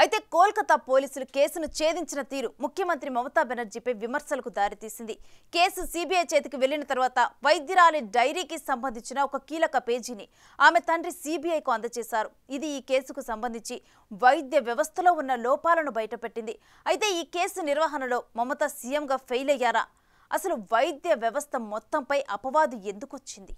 అయితే కోల్కతా పోలీసులు కేసును ఛేదించిన తీరు ముఖ్యమంత్రి మమతా బెనర్జీపై విమర్శలకు దారితీసింది. కేసు సీబీఐ చేతికి వెళ్లిన తర్వాత వైద్యురాలి డైరీకి సంబంధించిన ఒక కీలక పేజీని ఆమె తండ్రి సీబీఐకు అందజేశారు. ఇది ఈ కేసుకు సంబంధించి వైద్య వ్యవస్థలో ఉన్న లోపాలను బయటపెట్టింది. అయితే ఈ కేసు నిర్వహణలో మమతా సీఎంగా ఫెయిల్ అయ్యారా? అసలు వైద్య వ్యవస్థ మొత్తంపై అపవాదు ఎందుకొచ్చింది?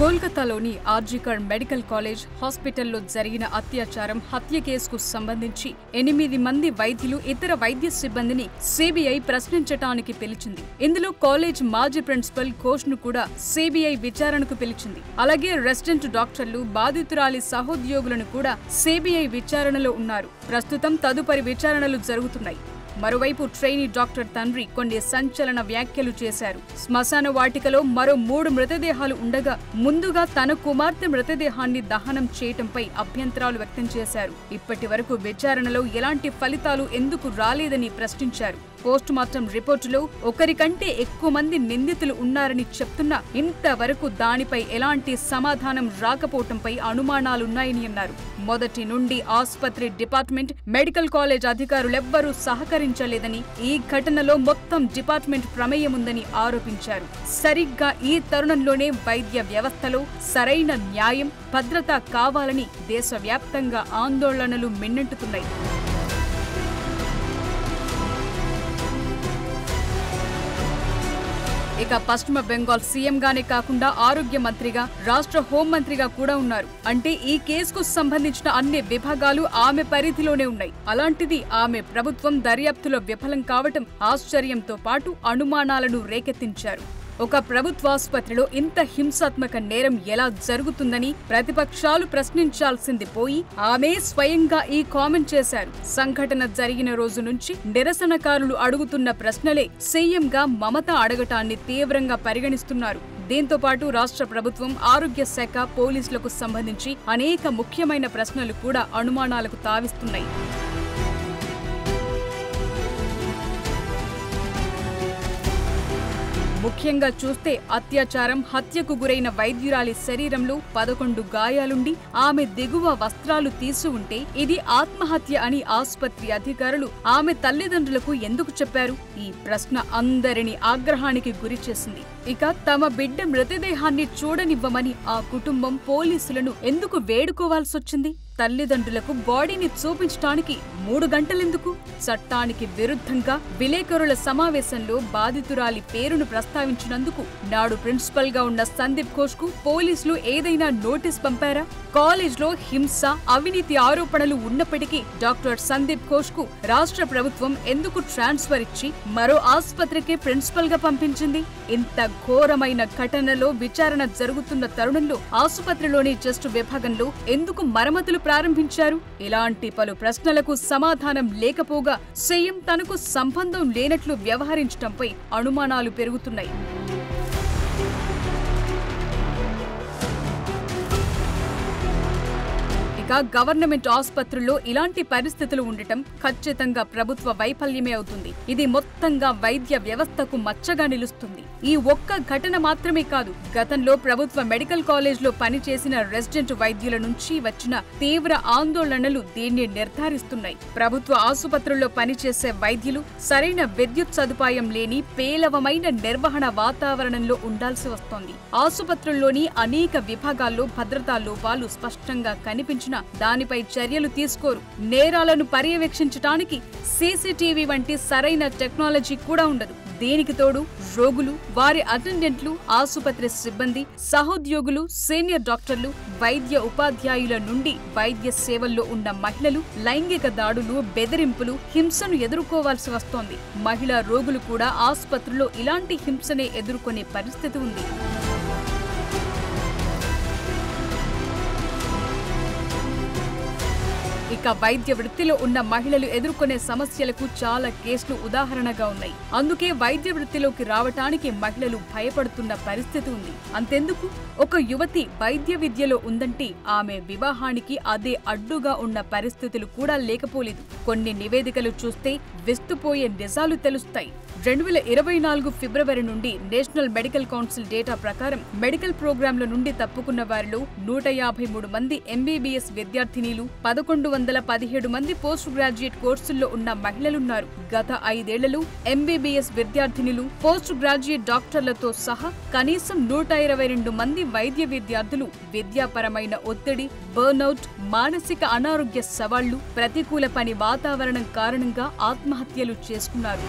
కోల్కతాలోని ఆర్జికర్ మెడికల్ కాలేజ్ హాస్పిటల్లో జరిగిన అత్యాచారం హత్య కేసుకు సంబంధించి 8 మంది వైద్యులు ఇతర వైద్య సిబ్బందిని సీబీఐ ప్రశ్నించటానికి పిలిచింది. ఇందులో కాలేజ్ మాజీ ప్రిన్సిపల్ ఘోష్ను కూడా సీబీఐ విచారణకు పిలిచింది. అలాగే రెసిడెంట్ డాక్టర్లు, బాధితురాలి సహోద్యోగులను కూడా సీబీఐ విచారణలో ఉన్నారు. ప్రస్తుతం తదుపరి విచారణలు జరుగుతున్నాయి. మరోవైపు ట్రైనీ డాక్టర్ తండ్రి కొన్ని సంచలన వ్యాఖ్యలు చేశారు. శ్మశాన వాటికలో మరో 3 మృతదేహాలు ఉండగా ముందుగా తన కుమార్తె మృతదేహాన్ని దహనం చేయటంపై అభ్యంతరాలు వ్యక్తం చేశారు. ఇప్పటి వరకు విచారణలో ఎలాంటి ఫలితాలు ఎందుకు రాలేదని ప్రశ్నించారు. పోస్ట్ మార్టం రిపోర్టులో ఒకరికంటే ఎక్కువ మంది నిందితులు ఉన్నారని చెప్తున్నా ఇంతవరకు దానిపై ఎలాంటి సమాధానం రాకపోవటంపై అనుమానాలున్నాయని అన్నారు. మొదటి నుండి ఆసుపత్రి డిపార్ట్మెంట్, మెడికల్ కాలేజ్ అధికారులెవ్వరూ సహకరించలేదని, ఈ ఘటనలో మొత్తం డిపార్ట్మెంట్ ప్రమేయముందని ఆరోపించారు. సరిగ్గా ఈ తరుణంలోనే వైద్య వ్యవస్థలో సరైన న్యాయం, భద్రత కావాలని దేశవ్యాప్తంగా ఆందోళనలు మిన్నెంటుతున్నాయి. ఇక పశ్చిమ బెంగాల్ సీఎంగానే కాకుండా ఆరోగ్య మంత్రిగా, రాష్ట్ర హోంమంత్రిగా కూడా ఉన్నారు. అంటే ఈ కేసుకు సంబంధించిన అన్ని విభాగాలు ఆమె పరిధిలోనే ఉన్నాయి. అలాంటిది ఆమె ప్రభుత్వం దర్యాప్తులో విఫలం కావటం ఆశ్చర్యంతో పాటు అనుమానాలను రేకెత్తించారు. ఒక ప్రభుత్వాసుపత్రిలో ఇంత హింసాత్మక నేరం ఎలా జరుగుతుందని ప్రతిపక్షాలు ప్రశ్నించాల్సింది పోయి ఆమె స్వయంగా ఈ కామెంట్ చేశారు. సంఘటన జరిగిన రోజు నుంచి నిరసనకారులు అడుగుతున్న ప్రశ్నలే సీఎంగా మమత అడగటాన్ని తీవ్రంగా పరిగణిస్తున్నారు. దీంతో పాటు రాష్ట్ర ప్రభుత్వం, ఆరోగ్య శాఖ, పోలీసులకు సంబంధించి అనేక ముఖ్యమైన ప్రశ్నలు కూడా అనుమానాలకు తావిస్తున్నాయి. ముఖ్యంగా చూస్తే అత్యాచారం, హత్యకు గురైన వైద్యురాలి శరీరంలో 11 గాయాలుండి ఆమె దిగువ వస్త్రాలు తీసి ఉంటే ఇది ఆత్మహత్య అని ఆసుపత్రి అధికారులు ఆమె తల్లిదండ్రులకు ఎందుకు చెప్పారు? ఈ ప్రశ్న అందరినీ ఆగ్రహానికి గురిచేసింది. ఇక తమ బిడ్డ మృతదేహాన్ని చూడనివ్వమని ఆ కుటుంబం పోలీసులను ఎందుకు వేడుకోవాల్సొచ్చింది? తల్లిదండ్రులకు బాడీని చూపించడానికి 3 గంటలెందుకు? చట్టానికి విరుద్ధంగా విలేకరుల సమావేశంలో బాధితురాలి పేరును ప్రస్తావించినందుకు నాడు ప్రిన్సిపల్ గా ఉన్న సందీప్ ఘోష్ కు పోలీసులు ఏదైనా నోటీస్ పంపారా? కాలేజ్లో హింస, అవినీతి ఆరోపణలు ఉన్నప్పటికీ డాక్టర్ సందీప్ ఘోష్ కు రాష్ట్ర ప్రభుత్వం ఎందుకు ట్రాన్స్ఫర్ ఇచ్చి మరో ఆసుపత్రికి ప్రిన్సిపల్ గా పంపించింది? ఇంత ఘోరమైన ఘటనలో విచారణ జరుగుతున్న తరుణంలో ఆసుపత్రిలోని చెస్ట్ విభాగంలో ఎందుకు మరమ్మతులు ప్రారంభించారు? ఇలాంటి పలు ప్రశ్నలకు సమాధానం లేకపోగా సీఎం తనకు సంబంధం లేనట్లు వ్యవహరించడంపై అనుమానాలు పెరుగుతున్నాయి. గవర్నమెంట్ ఆసుపత్రుల్లో ఇలాంటి పరిస్థితులు ఉండటం ఖచ్చితంగా ప్రభుత్వ వైఫల్యమే అవుతుంది. ఇది మొత్తంగా వైద్య వ్యవస్థకు మచ్చగా నిలుస్తుంది. ఈ ఒక్క ఘటన మాత్రమే కాదు, గతంలో ప్రభుత్వ మెడికల్ కాలేజ్లో పనిచేసిన రెసిడెంట్ వైద్యుల నుంచి వచ్చిన తీవ్ర ఆందోళనలు దీన్ని నిర్ధారిస్తున్నాయి. ప్రభుత్వ ఆసుపత్రుల్లో పనిచేసే వైద్యులు సరైన విద్యుత్ సదుపాయం లేని పేలవమైన నిర్వహణ వాతావరణంలో ఉండాల్సి వస్తోంది. ఆసుపత్రుల్లోని అనేక విభాగాల్లో భద్రతా లోపాలు స్పష్టంగా కనిపించిన దానిపై చర్యలు తీసుకోరు. నేరాలను పర్యవేక్షించడానికి సీసీటీవీ వంటి సరైన టెక్నాలజీ కూడా ఉండదు. దీనికి తోడు రోగులు, వారి అటెండెంట్లు, ఆసుపత్రి సిబ్బంది, సహోద్యోగులు, సీనియర్ డాక్టర్లు, వైద్య ఉపాధ్యాయుల నుండి వైద్య సేవల్లో ఉన్న మహిళలు లైంగిక దాడులు, బెదిరింపులు, హింసను ఎదుర్కోవాల్సి వస్తోంది. మహిళా రోగులు కూడా ఆసుపత్రుల్లో ఇలాంటి హింసనే ఎదుర్కొనే పరిస్థితి ఉంది. ఇక ఇక వైద్య వృత్తిలో ఉన్న మహిళలు ఎదుర్కొనే సమస్యలకు చాలా కేసులు ఉదాహరణగా ఉన్నాయి. అందుకే వైద్య వృత్తిలోకి రావటానికి మహిళలు భయపడుతున్న పరిస్థితి ఉంది. అంతెందుకు, ఒక యువతి వైద్య విద్యలో ఉందంటే ఆమె వివాహానికి అదే అడ్డుగా ఉన్న పరిస్థితులు కూడా లేకపోలేదు. కొన్ని నివేదికలు చూస్తే విస్తుపోయే నిజాలు తెలుస్తాయి. 2024 ఫిబ్రవరి నుండి నేషనల్ మెడికల్ కౌన్సిల్ డేటా ప్రకారం మెడికల్ ప్రోగ్రాంల నుండి తప్పుకున్న వారిలో 153 మంది ఎంబీబీఎస్ విద్యార్థినీలు, 1117 మంది పోస్ట్ గ్రాడ్యుయేట్ కోర్సుల్లో ఉన్న మహిళలున్నారు. గత 5 ఏళ్లలో ఎంబీబీఎస్ విద్యార్థినులు, పోస్ట్ గ్రాడ్యుయేట్ డాక్టర్లతో సహా కనీసం 122 మంది వైద్య విద్యార్థులు విద్యాపరమైన ఒత్తిడి, బర్న్అవుట్, మానసిక అనారోగ్య సవాళ్లు, ప్రతికూల పని వాతావరణం కారణంగా ఆత్మహత్యలు చేసుకున్నారు.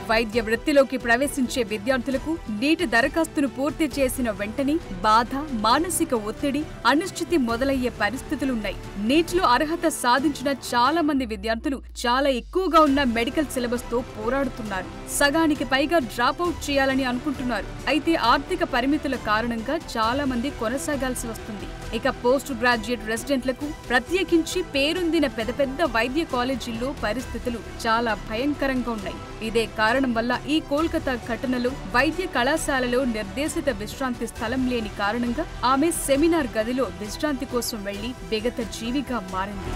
వైద్య వృత్తిలోకి ప్రవేశించే విద్యార్థులకు నీటి దరఖాస్తును పూర్తి చేసిన వెంటనే బాధ, మానసిక ఒత్తిడి, అనిశ్చితి మొదలయ్యే పరిస్థితులున్నాయి. నీటిలో అర్హత సాధించిన చాలా మంది విద్యార్థులు చాలా ఎక్కువగా ఉన్న మెడికల్ సిలబస్ తో పోరాడుతున్నారు. సగానికి పైగా డ్రాప్ అవుట్ చేయాలని అనుకుంటున్నారు. అయితే ఆర్థిక పరిమితుల కారణంగా చాలా మంది కొనసాగాల్సి వస్తుంది. ఇక పోస్ట్ గ్రాడ్యుయేట్ రెసిడెంట్లకు, ప్రత్యేకించి పేరొందిన పెద్ద వైద్య కాలేజీల్లో పరిస్థితులు చాలా భయంకరంగా ఉన్నాయి. ఇదే కారణం వల్ల ఈ కోల్కతా ఘటనలో వైద్య కళాశాలలో నిర్దేశిత విశ్రాంతి స్థలం లేని కారణంగా ఆమె సెమినార్ గదిలో విశ్రాంతి కోసం వెళ్లి విగత జీవిగా మారింది.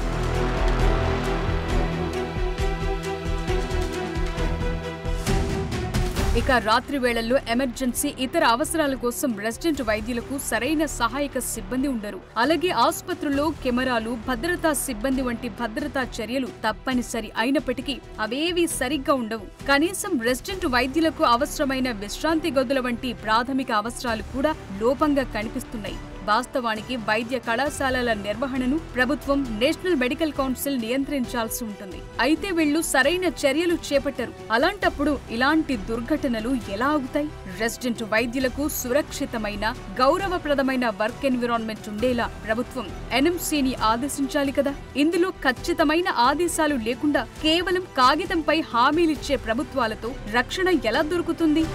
ఇక రాత్రి వేళల్లో ఎమర్జెన్సీ, ఇతర అవసరాల కోసం రెసిడెంట్ వైద్యులకు సరైన సహాయక సిబ్బంది ఉండరు. అలాగే ఆసుపత్రుల్లో కెమెరాలు, భద్రతా సిబ్బంది వంటి భద్రతా చర్యలు తప్పనిసరి అయినప్పటికీ అవేవీ సరిగ్గా ఉండవు. కనీసం రెసిడెంట్ వైద్యులకు అవసరమైన విశ్రాంతి గదుల వంటి ప్రాథమిక అవసరాలు కూడా లోపంగా కనిపిస్తున్నాయి. వాస్తవానికి వైద్య కళాశాలల నిర్వహణను ప్రభుత్వం, నేషనల్ మెడికల్ కౌన్సిల్ నియంత్రించాల్సి ఉంటుంది. అయితే వీళ్లు సరైన చర్యలు చేపట్టరు. అలాంటప్పుడు ఇలాంటి దుర్ఘటనలు ఎలా ఆగుతాయి? రెసిడెంట్ వైద్యులకు సురక్షితమైన, గౌరవప్రదమైన వర్క్ ఎన్విరాన్మెంట్ ఉండేలా ప్రభుత్వం ఎన్ఎంసీని ఆదేశించాలి కదా. ఇందులో ఖచ్చితమైన ఆదేశాలు లేకుండా కేవలం కాగితంపై హామీలిచ్చే ప్రభుత్వాలతో రక్షణ ఎలా దొరుకుతుంది?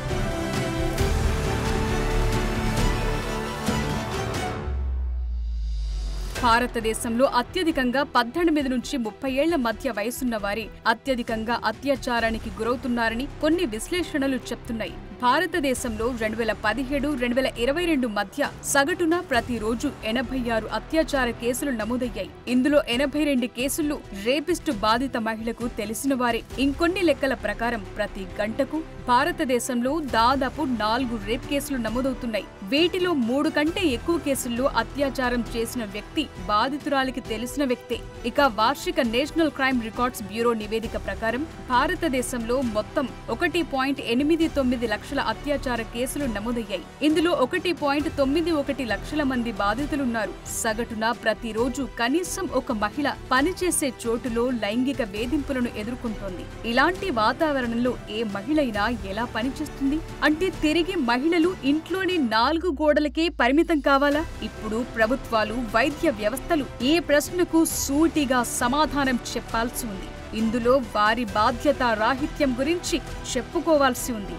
భారతదేశంలో అత్యధికంగా 18 నుంచి 30 ఏళ్ల మధ్య వయసున్న వారి అత్యధికంగా అత్యాచారానికి గురవుతున్నారని కొన్ని విశ్లేషణలు చెప్తున్నాయి. భారతదేశంలో 2017-2022 మధ్య సగటున ప్రతిరోజు 86 అత్యాచార కేసులు నమోదయ్యాయి. ఇందులో 82 కేసుల్లో రేపిస్టు బాధిత మహిళకు తెలిసిన వారే. ఇంకొన్ని లెక్కల ప్రకారం ప్రతి గంటకు భారతదేశంలో దాదాపు 4 రేప్ కేసులు నమోదవుతున్నాయి. వీటిలో 3 కంటే ఎక్కువ కేసుల్లో అత్యాచారం చేసిన వ్యక్తి బాధితురాలికి తెలిసిన వ్యక్తే. ఇక వార్షిక నేషనల్ క్రైమ్ రికార్డ్స్ బ్యూరో నివేదిక ప్రకారం భారతదేశంలో మొత్తం 1.89 లక్షల అత్యాచార కేసులు నమోదయ్యాయి. ఇందులో 1.91 లక్షల మంది బాధితులున్నారు. సగటున ప్రతిరోజు కనీసం ఒక మహిళ పనిచేసే చోటులో లైంగిక వేధింపులను ఎదుర్కొంటోంది. ఇలాంటి వాతావరణంలో ఏ మహిళైనా ఎలా పనిచేస్తుంది? అంటే తిరిగి మహిళలు ఇంట్లోని 4 గోడలకే పరిమితం కావాలా? ఇప్పుడు ప్రభుత్వాలు, వైద్య వ్యవస్థలు ఈ ప్రశ్నకు సూటిగా సమాధానం చెప్పాల్సి ఉంది. ఇందులో వారి బాధ్యత రాహిత్యం గురించి చెప్పుకోవాల్సి ఉంది.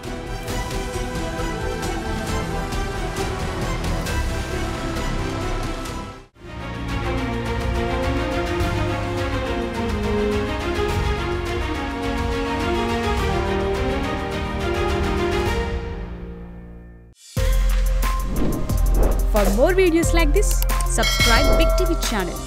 For more videos like this, subscribe Big TV channel.